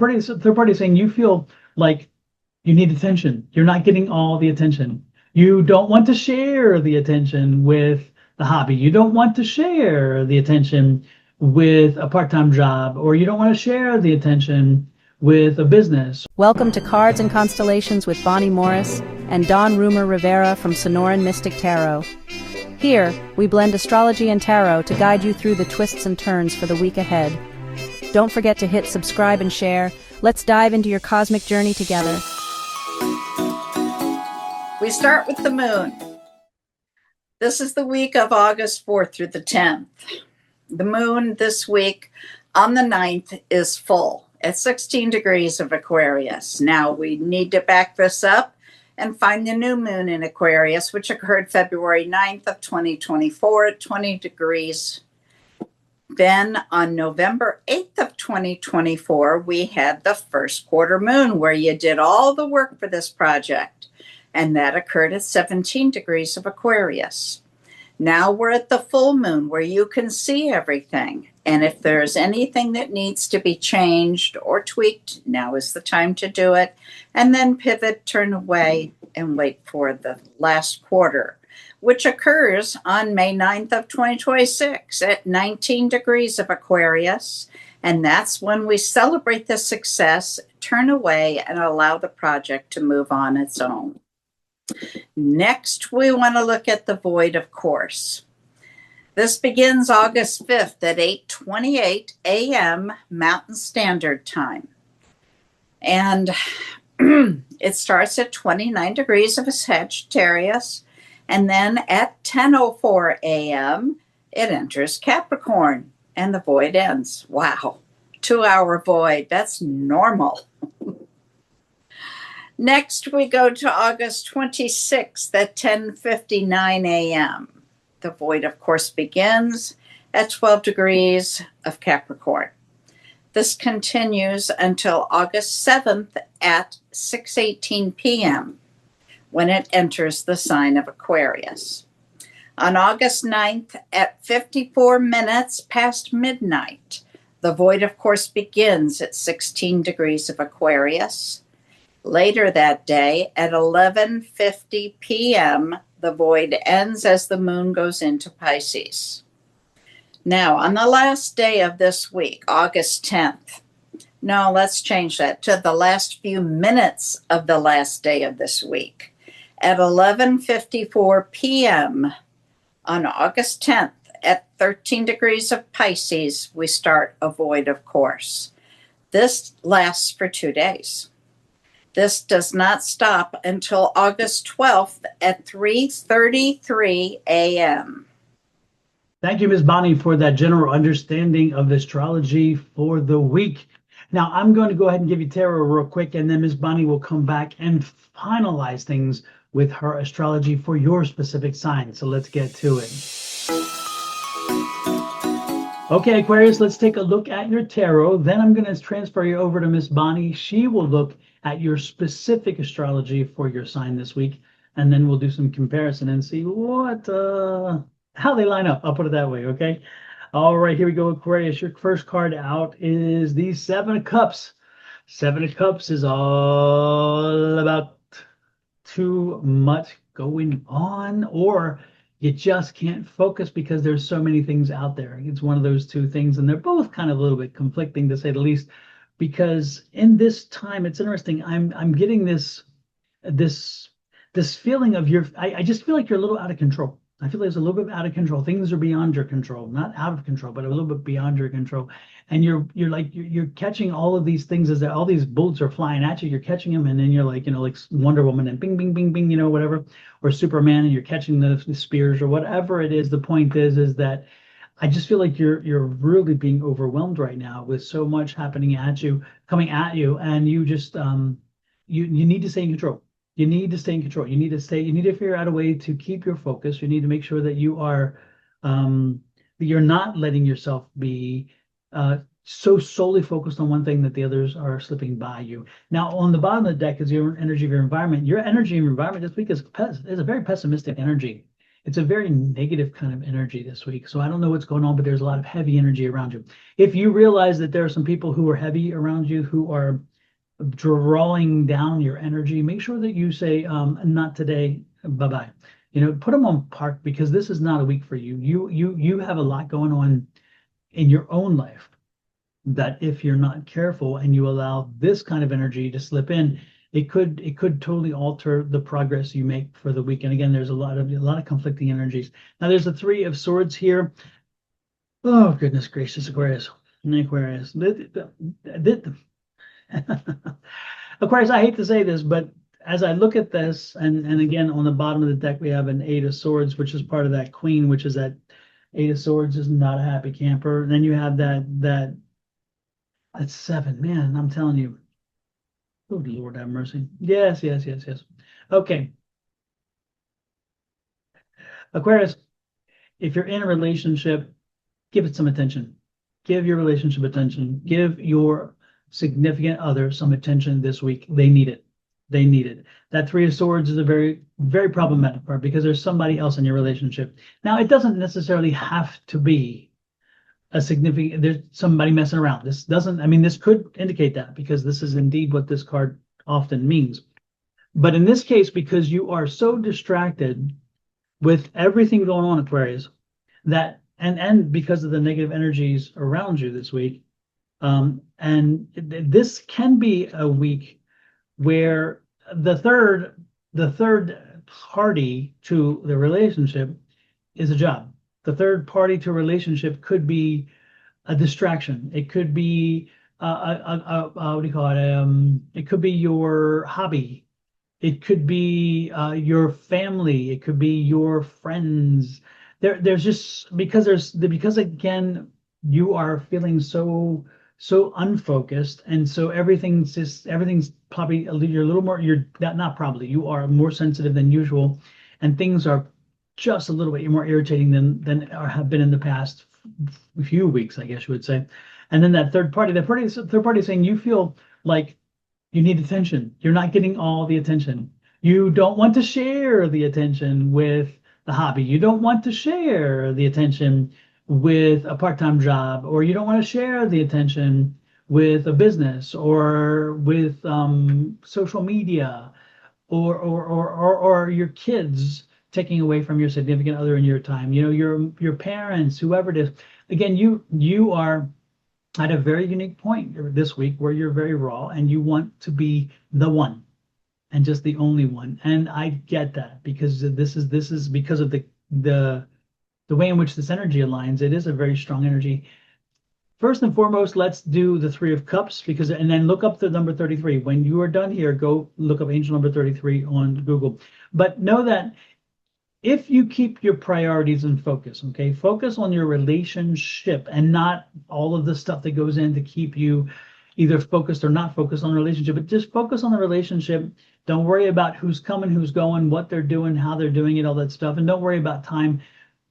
third party saying you feel like you need attention. You're not getting all the attention. You don't want to share the attention with the hobby. You don't want to share the attention with a part-time job, or you don't want to share the attention with a business. Welcome to Cards and Constellations with Bonnie Morris and Don Rumor Rivera from Sonoran Mystic Tarot. Here, we blend astrology and tarot to guide you through the twists and turns for the week ahead. Don't forget to hit subscribe and share. Let's dive into your cosmic journey together. We start with the moon. This is the week of August 4th through the 10th. The moon this week on the 9th is full at 16 degrees of Aquarius. Now we need to back this up and find the new moon in Aquarius, which occurred February 9th of 2024 at 20 degrees. Then on November 8th of 2024, we had the first quarter moon where you did all the work for this project. And that occurred at 17 degrees of Aquarius. Now we're at the full moon where you can see everything. And if there's anything that needs to be changed or tweaked, now is the time to do it. And then pivot, turn away, and wait for the last quarter, which occurs on May 9th of 2026 at 19 degrees of Aquarius. And that's when we celebrate the success, turn away, and allow the project to move on its own. Next, we want to look at the void, of course. This begins August 5th at 8:28 a.m. Mountain Standard Time. And it starts at 29 degrees of Sagittarius. And then at 10:04 a.m., it enters Capricorn and the void ends. Wow, 2-hour void. That's normal. Next, we go to August 26th at 10:59 a.m. The void, of course, begins at 12 degrees of Capricorn. This continues until August 7th at 6:18 p.m. when it enters the sign of Aquarius. On August 9th at 54 minutes past midnight, the void, of course, begins at 16 degrees of Aquarius. Later that day, at 11:50 p.m., the void ends as the moon goes into Pisces. Now, on the last day of this week, August 10th, no, let's change that to the last few minutes of the last day of this week. At 11:54 p.m. on August 10th, at 13 degrees of Pisces, we start a void, of course. This lasts for 2 days. This does not stop until August 12th at 3:33 a.m. Thank you, Ms. Bonnie, for that general understanding of astrology for the week. Now, I'm going to go ahead and give you tarot real quick, and then Ms. Bonnie will come back and finalize things with her astrology for your specific sign. So let's get to it. Okay, Aquarius, let's take a look at your tarot. Then I'm going to transfer you over to Ms. Bonnie. She will look at your specific astrology for your sign this week, and then we'll do some comparison and see how they line up. I'll put it that way, okay? All right, here we go, Aquarius. Your first card out is the Seven of Cups. Seven of Cups is all about too much going on, or you just can't focus because there's so many things out there. It's one of those two things, and they're both kind of a little bit conflicting, to say the least, because in this time, it's interesting. I'm getting this feeling of I just feel like you're a little out of control. I feel like it's a little bit out of control. Things are beyond your control, not out of control, but a little bit beyond your control. And you're catching all of these things as all these bullets are flying at you. You're catching them, and then you're like, like Wonder Woman and bing, bing, bing, bing, whatever, or Superman, and you're catching the spears or whatever it is. The point is that I just feel like you're really being overwhelmed right now with so much happening at you, coming at you, and you just you need to stay in control. You need to stay in control. You need to figure out a way to keep your focus. You need to make sure that you are you're not letting yourself be so solely focused on one thing that the others are slipping by you. Now, on the bottom of the deck is your energy of your environment. Your energy of your environment this week is a very pessimistic energy. It's a very negative kind of energy this week. So I don't know what's going on, but there's a lot of heavy energy around you. If you realize that there are some people who are heavy around you who are drawing down your energy, make sure that you say, not today, bye-bye. You know, put them on park, because this is not a week for you. You have a lot going on in your own life that if you're not careful and you allow this kind of energy to slip in, it could totally alter the progress you make for the week. And again, there's a lot of conflicting energies. Now there's the Three of Swords here. Oh, goodness gracious, Aquarius. Aquarius. Aquarius, I hate to say this, but as I look at this, and again, on the bottom of the deck, we have an Eight of Swords, which is part of that Queen, which is that Eight of Swords is not a happy camper. And then you have that Seven. Man, I'm telling you. Oh, Lord have mercy. Yes. Okay. Aquarius, if you're in a relationship, give it some attention. Give your relationship attention. Give your significant other some attention this week. They need it. They need it. That Three of Swords is a very, very problematic part, because there's somebody else in your relationship. Now, it doesn't necessarily have to be a significant, there's somebody messing around. This doesn't, I mean, this could indicate that, because this is indeed what this card often means. But in this case, because you are so distracted with everything going on, Aquarius, that, and because of the negative energies around you this week, and this can be a week where the third party to the relationship is a job. The third party to a relationship could be a distraction. It could be what do you call it? It could be your hobby. It could be your family. It could be your friends. There's just because again, you are feeling so unfocused, and so everything's probably you're a little more, you're not probably, you are more sensitive than usual, and things are just a little bit more irritating than have been in the past few weeks, I guess you would say. And then that third party is saying you feel like you need attention. You're not getting all the attention. You don't want to share the attention with the hobby. You don't want to share the attention with a part-time job, or you don't want to share the attention with a business, or with social media, or your kids taking away from your significant other in your time. You know, your parents, whoever it is. Again, you are at a very unique point this week where you're very raw and you want to be the one and just the only one. And I get that, because this is because of the way in which this energy aligns. It is a very strong energy. First and foremost, let's do the Three of Cups, and then look up the number 33. When you are done here, go look up angel number 33 on Google. But know that if you keep your priorities in focus, okay, focus on your relationship and not all of the stuff that goes in to keep you either focused or not focused on the relationship, but just focus on the relationship. Don't worry about who's coming, who's going, what they're doing, how they're doing it, all that stuff. And don't worry about time.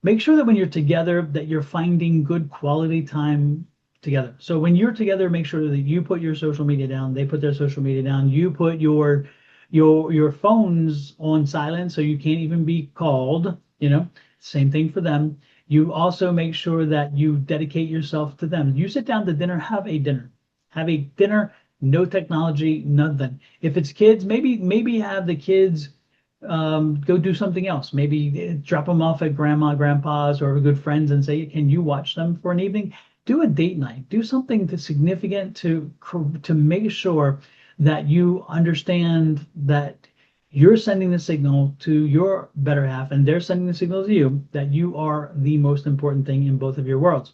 Make sure that when you're together, that you're finding good quality time together. So when you're together, make sure that you put your social media down, they put their social media down, you put your phones on silent so you can't even be called. You know, same thing for them. You also make sure that you dedicate yourself to them. You sit down to dinner, have a dinner, no technology, nothing. If it's kids, maybe have the kids go do something else. Maybe drop them off at grandma, grandpa's, or good friends and say, can you watch them for an evening? Do a date night. Do something significant to make sure that you understand that you're sending the signal to your better half, and they're sending the signal to you that you are the most important thing in both of your worlds,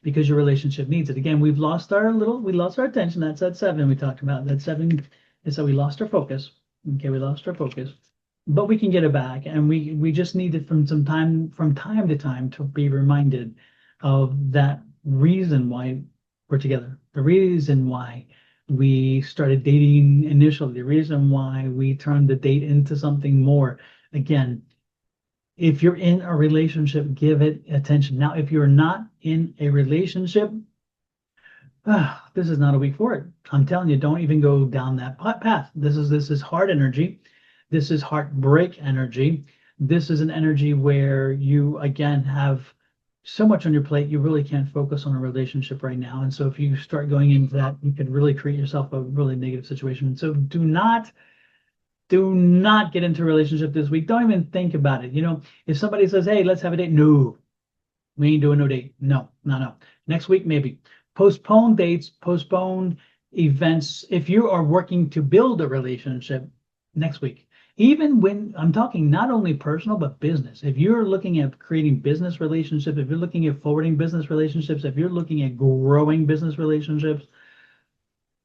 because your relationship needs it. Again, we lost our attention. That's that Seven we talked about. That Seven is that we lost our focus. Okay, we lost our focus, but we can get it back, and we just need it from time to time to be reminded of that reason why we're together, the reason why we started dating initially, the reason why we turned the date into something more. Again, if you're in a relationship, give it attention. Now, if you're not in a relationship, this is not a week for it. I'm telling you, don't even go down that path. This is hard energy. This is heartbreak energy. this is an energy where you, again, have so much on your plate, you really can't focus on a relationship right now. And so if you start going into that, you could really create yourself a really negative situation. And so do not get into a relationship this week. Don't even think about it. If somebody says, hey, let's have a date, no, we ain't doing no date. No, no, no. Next week, maybe. Postpone dates, postpone events. If you are working to build a relationship, next week. Even when I'm talking not only personal, but business. If you're looking at creating business relationships, if you're looking at forwarding business relationships, if you're looking at growing business relationships,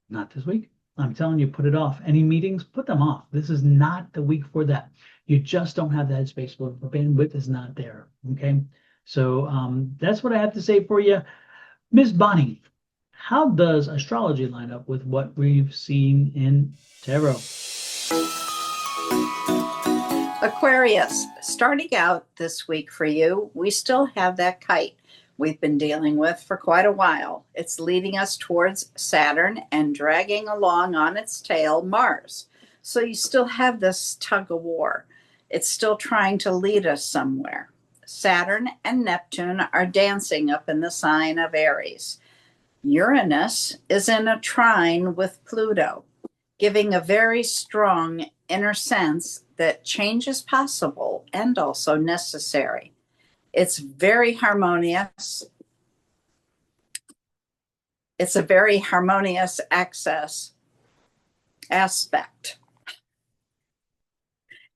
not this week. I'm telling you, put it off. Any meetings, put them off. This is not the week for that. You just don't have the headspace. The bandwidth is not there. Okay. So that's what I have to say for you. Miss Bonnie, how does astrology line up with what we've seen in tarot? Aquarius, starting out this week for you, we still have that kite we've been dealing with for quite a while. It's leading us towards Saturn and dragging along on its tail Mars. So you still have this tug of war. It's still trying to lead us somewhere. Saturn and Neptune are dancing up in the sign of Aries. Uranus is in a trine with Pluto, giving a very strong inner sense that change is possible and also necessary. It's very harmonious. It's a very harmonious aspect.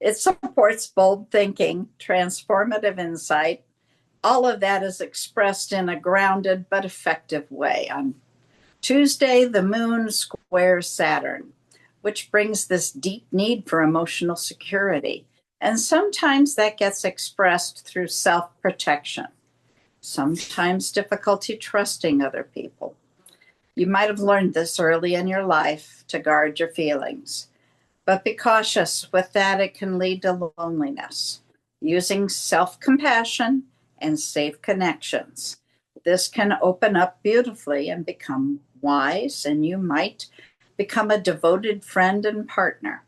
It supports bold thinking, transformative insight. All of that is expressed in a grounded but effective way. On Tuesday, the moon squares Saturn, which brings this deep need for emotional security. And sometimes that gets expressed through self-protection, sometimes difficulty trusting other people. You might have learned this early in your life to guard your feelings, but be cautious with that. It can lead to loneliness. Using self-compassion and safe connections, this can open up beautifully and become wise, and you might become a devoted friend and partner.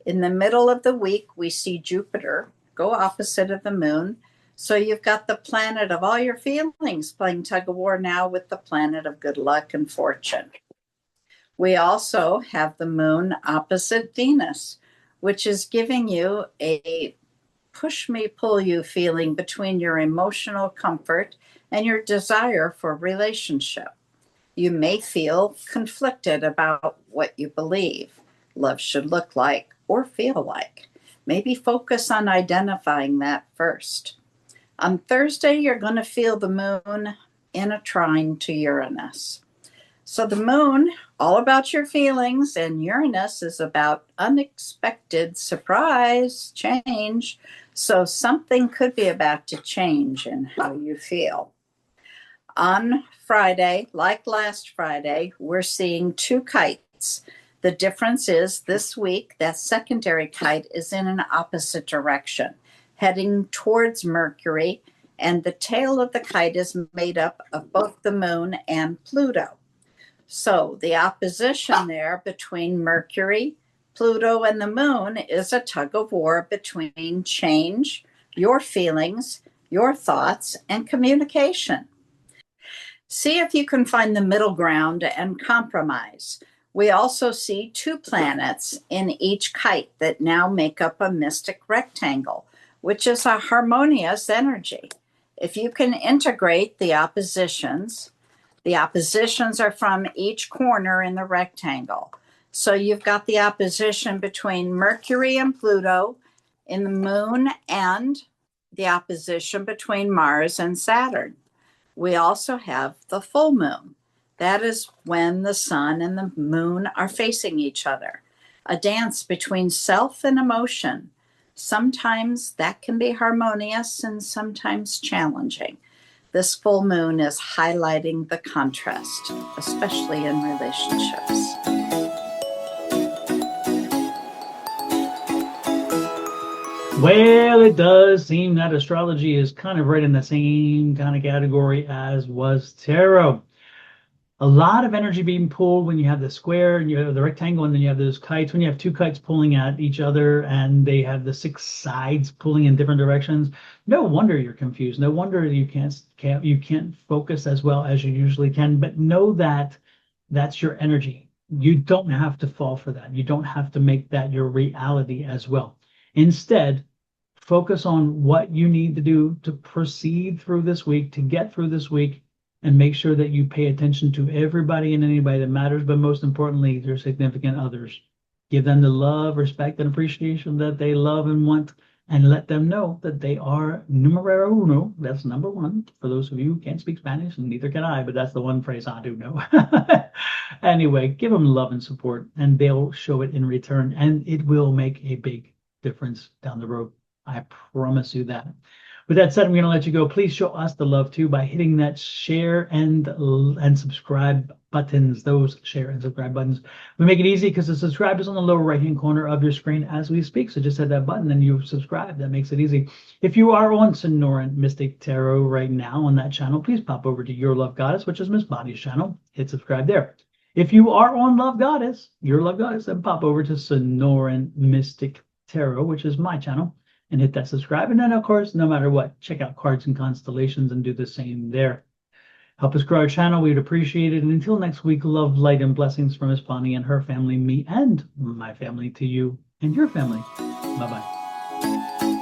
In the middle of the week, we see Jupiter go opposite of the moon. So you've got the planet of all your feelings playing tug of war now with the planet of good luck and fortune. We also have the moon opposite Venus, which is giving you a push me, pull you feeling between your emotional comfort and your desire for a relationship. You may feel conflicted about what you believe love should look like or feel like. Maybe focus on identifying that first. On Thursday, you're going to feel the moon in a trine to Uranus. So the moon, all about your feelings, and Uranus is about unexpected surprise, change. So something could be about to change in how you feel. On Friday, like last Friday, we're seeing two kites. The difference is this week, that secondary kite is in an opposite direction, heading towards Mercury, and the tail of the kite is made up of both the moon and Pluto. So the opposition there between Mercury, Pluto, and the moon is a tug of war between change, your feelings, your thoughts, and communication. See if you can find the middle ground and compromise. We also see two planets in each kite that now make up a mystic rectangle, which is a harmonious energy. If you can integrate the oppositions are from each corner in the rectangle. So you've got the opposition between Mercury and Pluto in the moon and the opposition between Mars and Saturn. We also have the full moon. That is when the sun and the moon are facing each other. A dance between self and emotion. Sometimes that can be harmonious and sometimes challenging. This full moon is highlighting the contrast, especially in relationships. Well, it does seem that astrology is kind of right in the same kind of category as was tarot. A lot of energy being pulled when you have the square and you have the rectangle, and then you have those kites. When you have two kites pulling at each other and they have the six sides pulling in different directions, no wonder you're confused. No wonder you can't focus as well as you usually can. But know that that's your energy. You don't have to fall for that. You don't have to make that your reality as well. Instead, focus on what you need to do to proceed through this week, to get through this week, and make sure that you pay attention to everybody and anybody that matters, but most importantly, their significant others. Give them the love, respect, and appreciation that they love and want, and let them know that they are numero uno. That's number one. For those of you who can't speak Spanish, and neither can I, but that's the one phrase I do know. Anyway, give them love and support, and they'll show it in return, and it will make a big difference down the road. I promise you that. With that said, I'm going to let you go. Please show us the love too by hitting that share and subscribe buttons. Those share and subscribe buttons. We make it easy because the subscribe is on the lower right-hand corner of your screen as we speak. So just hit that button and you subscribe. That makes it easy. If you are on Sonoran Mystic Tarot right now on that channel, please pop over to Your Love Goddess, which is Miss Bonnie's channel. Hit subscribe there. If you are on Love Goddess, Your Love Goddess, then pop over to Sonoran Mystic Tarot, which is my channel, and hit that subscribe. And then, of course, no matter what, check out Cards and Constellations and do the same there. Help us grow our channel. We'd appreciate it. And until next week, love, light, and blessings from Miss Bonnie and her family, me and my family, to you and your family. Bye-bye.